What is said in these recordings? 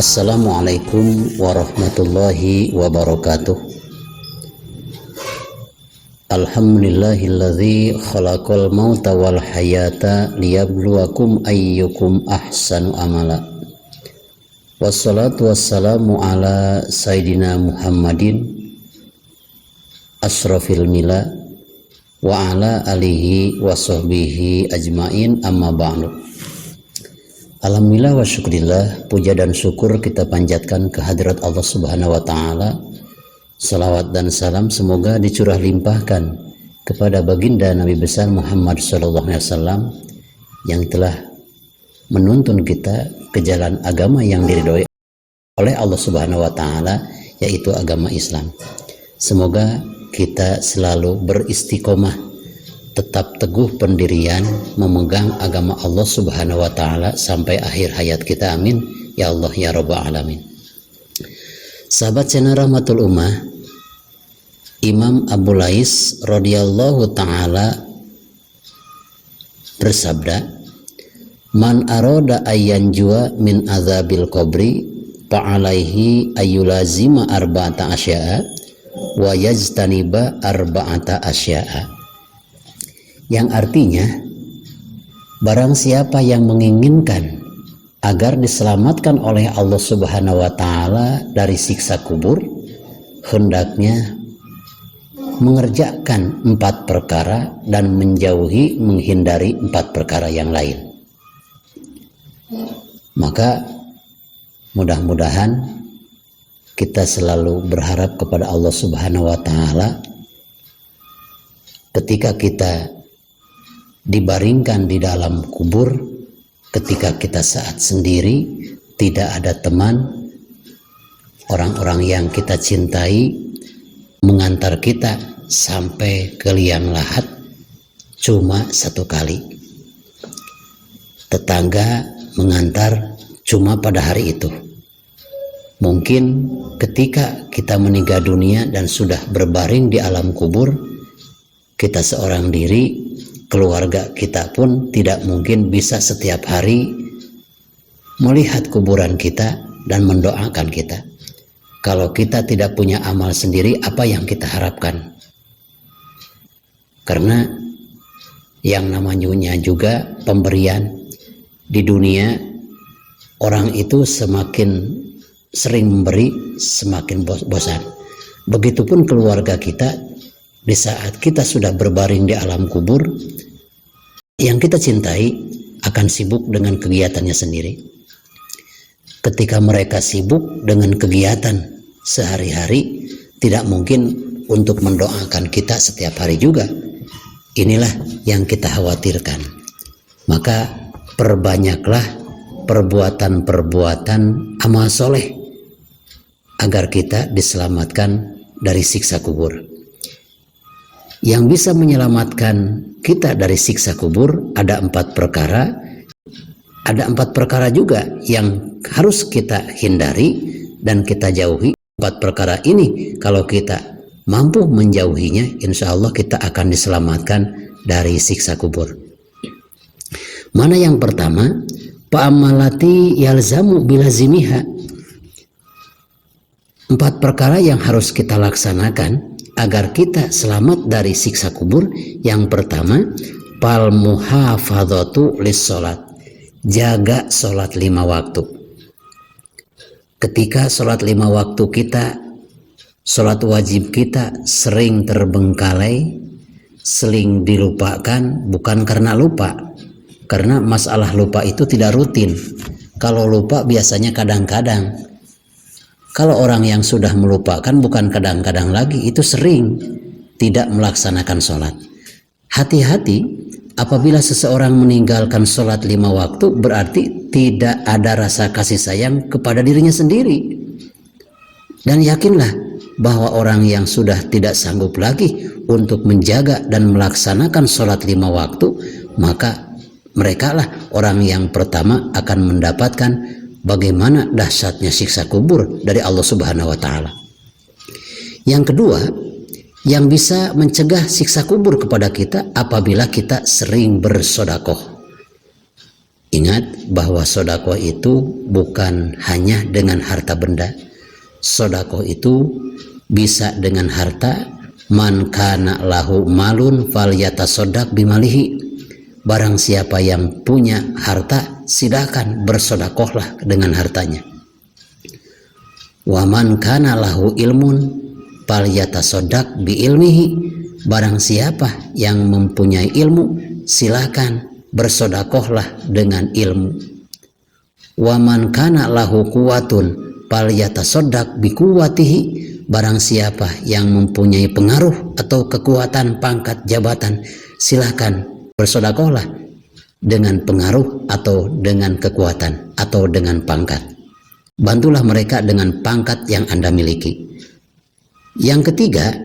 Assalamualaikum warahmatullahi wabarakatuh. Alhamdulillahilladzi khalaqal mauta wal hayata liyabluwakum ayyukum ahsanu amala. Wassalatu wassalamu ala Sayyidina Muhammadin asrafil mila wa ala alihi wa sahbihi ajmain, amma ba'du. Alhamdulillah wa syukurillah, puja dan syukur kita panjatkan kehadirat Allah Subhanahu wa Ta'ala. Salawat dan salam semoga dicurah limpahkan kepada baginda Nabi besar Muhammad SAW yang telah menuntun kita ke jalan agama yang diridhoi oleh Allah Subhanahu wa Ta'ala, yaitu agama Islam. Semoga kita selalu beristiqomah, tetap teguh pendirian memegang agama Allah Subhanahu wa Ta'ala sampai akhir hayat kita, amin ya Allah ya Rabbal alamin. Sahabat channel Rahmatul Ummah, Imam Abu Lais radhiyallahu ta'ala bersabda, man aroda ayyan jua min azabil qabri fa'alaihi ayyulazima arba'ata asya'a wa yajtaniba arba'ata asya'a. Yang artinya, barang siapa yang menginginkan agar diselamatkan oleh Allah Subhanahu wa Ta'ala dari siksa kubur, hendaknya mengerjakan 4 perkara dan menghindari 4 perkara yang lain. Maka mudah-mudahan kita selalu berharap kepada Allah Subhanahu wa Ta'ala ketika kita dibaringkan di dalam kubur, ketika kita saat sendiri, tidak ada teman, orang-orang yang kita cintai mengantar kita sampai ke liang lahat cuma 1 kali. Tetangga mengantar cuma pada hari itu. Mungkin ketika kita meninggal dunia dan sudah berbaring di alam kubur, kita seorang diri, keluarga kita pun tidak mungkin bisa setiap hari melihat kuburan kita dan mendoakan kita. Kalau kita tidak punya amal sendiri, apa yang kita harapkan? Karena yang namanya juga pemberian di dunia, orang itu semakin sering memberi, semakin bosan. Begitupun keluarga kita. Di saat kita sudah berbaring di alam kubur, yang kita cintai akan sibuk dengan kegiatannya sendiri. Ketika mereka sibuk dengan kegiatan sehari-hari, tidak mungkin untuk mendoakan kita setiap hari juga. Inilah yang kita khawatirkan. Maka perbanyaklah perbuatan-perbuatan amal soleh agar kita diselamatkan dari siksa kubur. Yang bisa menyelamatkan kita dari siksa kubur ada 4 perkara. Ada 4 perkara juga yang harus kita hindari dan kita jauhi. 4 perkara ini kalau kita mampu menjauhinya, insya Allah kita akan diselamatkan dari siksa kubur. Mana yang pertama? Fa'amalati yalzamu bilazimiha. 4 perkara yang harus kita laksanakan agar kita selamat dari siksa kubur. Yang pertama, fal muhafadzatu lis sholat, jaga sholat 5 waktu. Ketika sholat 5 waktu kita, sholat wajib kita sering terbengkalai, sering dilupakan, bukan karena lupa, karena masalah lupa itu tidak rutin. Kalau lupa biasanya kadang-kadang. Kalau orang yang sudah melupakan bukan kadang-kadang lagi, itu sering tidak melaksanakan sholat. Hati-hati, apabila seseorang meninggalkan sholat 5 waktu, berarti tidak ada rasa kasih sayang kepada dirinya sendiri. Dan yakinlah bahwa orang yang sudah tidak sanggup lagi untuk menjaga dan melaksanakan sholat 5 waktu, maka merekalah orang yang pertama akan mendapatkan bagaimana dahsyatnya siksa kubur dari Allah Subhanahu wa Ta'ala. Yang kedua, yang bisa mencegah siksa kubur kepada kita apabila kita sering bersodakoh. Ingat bahwa sodakoh itu bukan hanya dengan harta benda. Sodakoh itu bisa dengan harta. Man kana lahu malun falyatasoddaq bimalihi. Barang siapa yang punya harta, silakan bersodakohlah dengan hartanya. Wa man kana lahu ilmun falyatasoddaq biilmihi. Barang siapa yang mempunyai ilmu, silakan bersodakohlah dengan ilmu. Wa man kana lahu quwwatun falyatasoddaq biquwwatihi. Barang siapa yang mempunyai pengaruh atau kekuatan, pangkat, jabatan, silakan bersodakohlah dengan pengaruh atau dengan kekuatan atau dengan pangkat. Bantulah mereka dengan pangkat yang Anda miliki. Yang ketiga,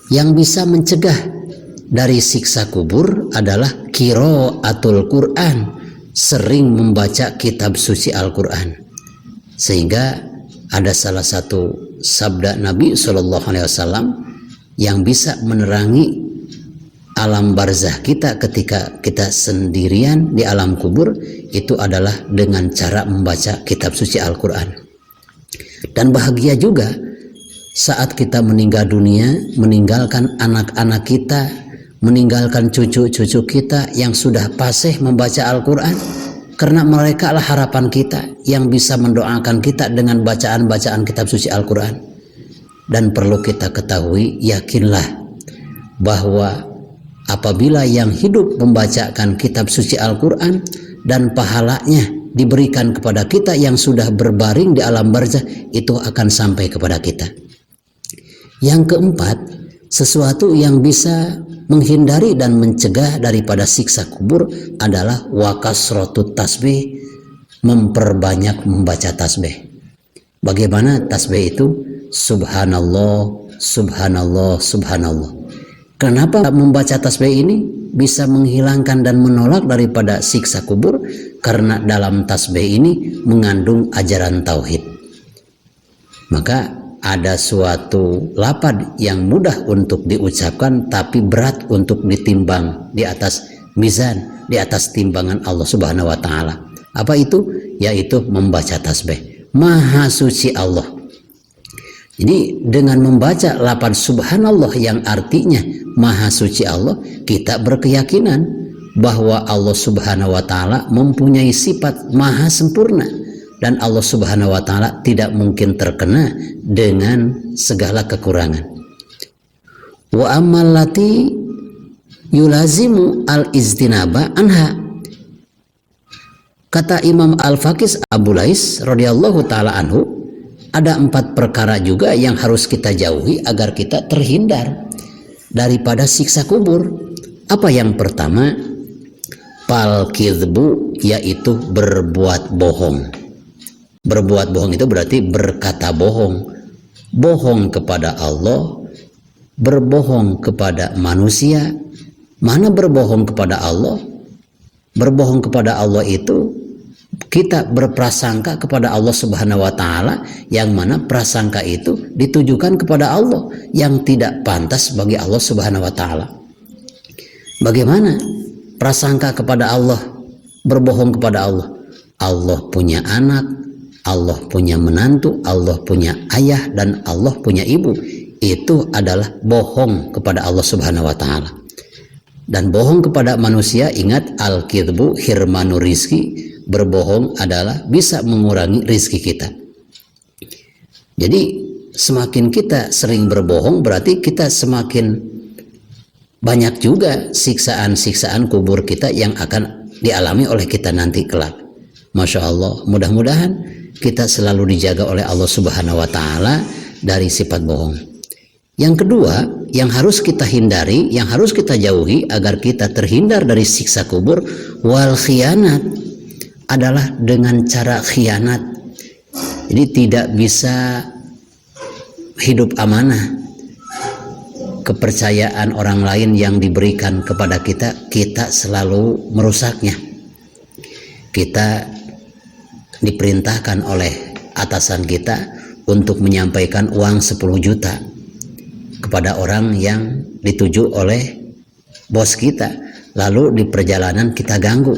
yang bisa mencegah dari siksa kubur adalah qiraatul Quran, sering membaca kitab suci Al-Quran. Sehingga ada salah satu sabda Nabi SAW yang bisa menerangi alam barzah kita ketika kita sendirian di alam kubur, itu adalah dengan cara membaca kitab suci Al-Quran. Dan bahagia juga saat kita meninggal dunia, meninggalkan anak-anak kita, meninggalkan cucu-cucu kita yang sudah fasih membaca Al-Quran, karena mereka adalah harapan kita yang bisa mendoakan kita dengan bacaan-bacaan kitab suci Al-Quran. Dan perlu kita ketahui, yakinlah bahwa apabila yang hidup membacakan kitab suci Al-Quran dan pahalanya diberikan kepada kita yang sudah berbaring di alam barzah, itu akan sampai kepada kita. Yang keempat, sesuatu yang bisa menghindari dan mencegah daripada siksa kubur adalah wakasrotut tasbih, memperbanyak membaca tasbih. Bagaimana tasbih itu? Subhanallah, subhanallah, subhanallah. Kenapa membaca tasbih ini bisa menghilangkan dan menolak daripada siksa kubur? Karena dalam tasbih ini mengandung ajaran tauhid. Maka ada suatu lafaz yang mudah untuk diucapkan tapi berat untuk ditimbang di atas mizan, di atas timbangan Allah Subhanahu wa taala. Apa itu? Yaitu membaca tasbih. Maha suci Allah. Jadi dengan membaca lafaz subhanallah yang artinya maha suci Allah, kita berkeyakinan bahwa Allah Subhanahu wa taala mempunyai sifat maha sempurna. Dan Allah Subhanahu wa taala tidak mungkin terkena dengan segala kekurangan. Wa amallati yulazimu al-iztinaba anha. Kata Imam Al-Faqih Abu Lais radhiyallahu taala anhu, ada 4 perkara juga yang harus kita jauhi agar kita terhindar daripada siksa kubur. Apa yang pertama? Fal-kidhbu, yaitu berbuat bohong. Berbuat bohong itu berarti berkata bohong. Bohong kepada Allah, berbohong kepada manusia. Mana berbohong kepada Allah? Berbohong kepada Allah itu kita berprasangka kepada Allah Subhanahu wa taala, yang mana prasangka itu ditujukan kepada Allah yang tidak pantas bagi Allah Subhanahu wa taala. Bagaimana prasangka kepada Allah? Berbohong kepada Allah. Allah punya anak, Allah punya menantu, Allah punya ayah, dan Allah punya ibu. Itu adalah bohong kepada Allah Subhanahu wa taala. Dan bohong kepada manusia, ingat al-kidbu hirmanu rizki, berbohong adalah bisa mengurangi rizki kita. Jadi semakin kita sering berbohong, berarti kita semakin banyak juga siksaan-siksaan kubur kita yang akan dialami oleh kita nanti kelak. Masya Allah, mudah-mudahan kita selalu dijaga oleh Allah Subhanahu wa taala dari sifat bohong. Yang kedua, yang harus kita hindari, yang harus kita jauhi agar kita terhindar dari siksa kubur, wal khianat, adalah dengan cara khianat. Jadi tidak bisa hidup amanah. Kepercayaan orang lain yang diberikan kepada kita, kita selalu merusaknya. Kita diperintahkan oleh atasan kita untuk menyampaikan uang 10 juta kepada orang yang dituju oleh bos kita, lalu di perjalanan kita ganggu.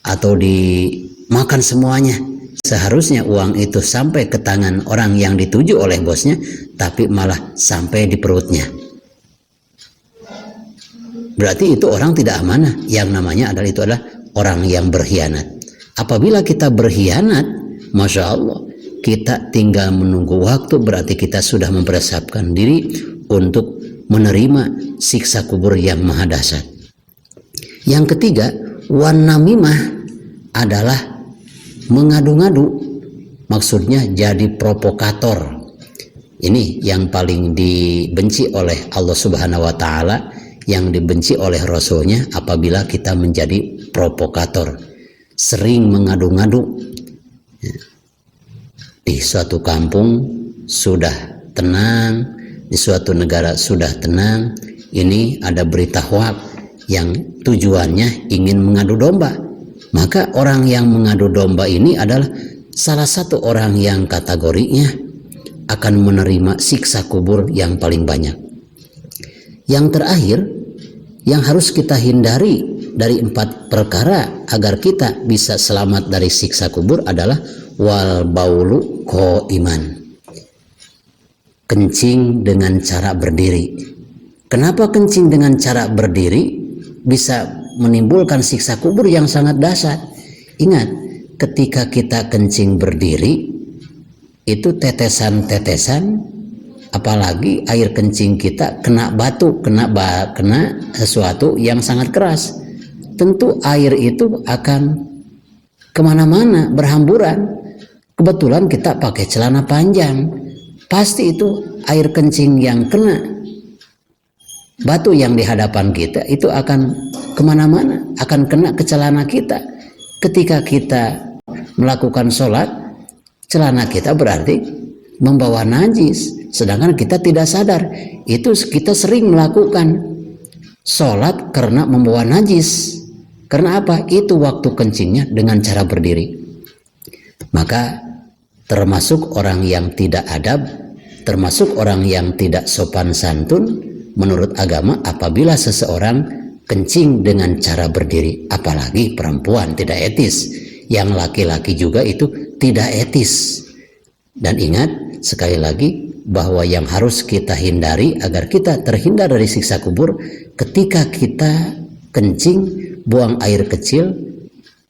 atau dimakan semuanya. Seharusnya uang itu sampai ke tangan orang yang dituju oleh bosnya, tapi malah sampai di perutnya. Berarti itu orang tidak amanah. Yang namanya adalah orang yang berkhianat. Apabila kita berkhianat, Masya Allah, kita tinggal menunggu waktu, berarti kita sudah mempersiapkan diri untuk menerima siksa kubur yang maha dahsyat. Yang ketiga, wan namimah adalah mengadu-ngadu, maksudnya jadi provokator. Ini yang paling dibenci oleh Allah Subhanahu wa Ta'ala, yang dibenci oleh Rasulnya apabila kita menjadi provokator, sering mengadu-ngadu. Di suatu kampung sudah tenang, di suatu negara sudah tenang, ini ada berita hoak yang tujuannya ingin mengadu domba. Maka orang yang mengadu domba ini adalah salah satu orang yang kategorinya akan menerima siksa kubur yang paling banyak. Yang terakhir, yang harus kita hindari dari 4 perkara agar kita bisa selamat dari siksa kubur adalah wal baulu qaiman, kencing dengan cara berdiri. Kenapa kencing dengan cara berdiri bisa menimbulkan siksa kubur yang sangat dahsyat? Ingat, ketika kita kencing berdiri, itu tetesan-tetesan, apalagi air kencing kita kena batu, kena sesuatu yang sangat keras, tentu air itu akan kemana-mana, berhamburan. Kebetulan kita pakai celana panjang, pasti itu air kencing yang kena batu yang di hadapan kita itu akan kemana-mana, akan kena ke celana kita. Ketika kita melakukan sholat, celana kita berarti membawa najis, sedangkan kita tidak sadar. Itu kita sering melakukan sholat karena membawa najis. Karena apa? Itu waktu kencingnya dengan cara berdiri. Maka termasuk orang yang tidak adab, termasuk orang yang tidak sopan santun menurut agama apabila seseorang kencing dengan cara berdiri. Apalagi perempuan, tidak etis. Yang laki-laki juga itu tidak etis. Dan ingat sekali lagi bahwa yang harus kita hindari agar kita terhindar dari siksa kubur, ketika kita kencing, buang air kecil,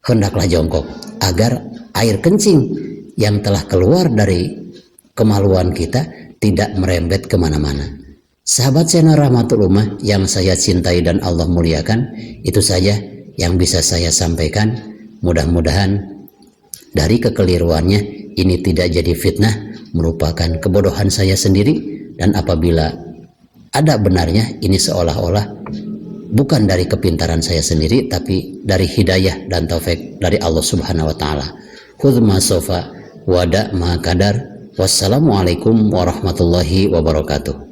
hendaklah jongkok agar air kencing yang telah keluar dari kemaluan kita tidak merembet kemana-mana. Sahabat channel Rahmatul Ummah yang saya cintai dan Allah muliakan, itu saja yang bisa saya sampaikan. Mudah-mudahan dari kekeliruannya ini tidak jadi fitnah, merupakan kebodohan saya sendiri, dan apabila ada benarnya ini seolah-olah bukan dari kepintaran saya sendiri, tapi dari hidayah dan taufik dari Allah Subhanahu wa Ta'ala. Khudh ma sofa wada ma kadar. Wassalamualaikum warahmatullahi wabarakatuh.